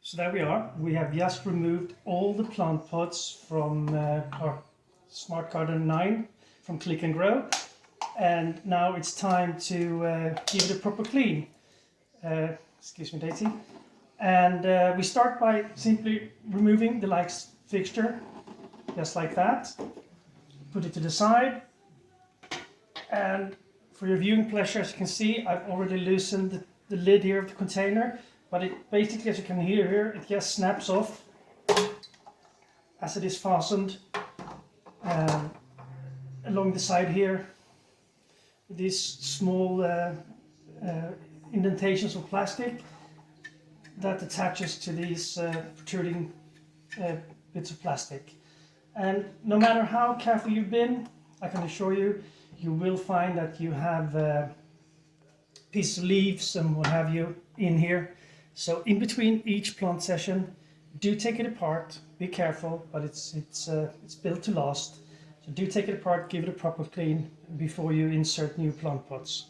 So there we are. We have just removed all the plant pots from our Smart Garden 9 from Click and Grow, and now it's time to give it a proper clean. Excuse me, Daisy. And we start by simply removing the light fixture, just like that. Put it to the side, and for your viewing pleasure, as you can see, I've already loosened the lid here of the container. But it basically, as you can hear here, it just snaps off as it is fastened along the side here. These small indentations of plastic that attaches to these protruding bits of plastic. And no matter how careful you've been, I can assure you, you will find that you have pieces of leaves and what have you in here. So in between each plant session, do take it apart. Be careful, but it's built to last. So do take it apart, give it a proper clean before you insert new plant pots.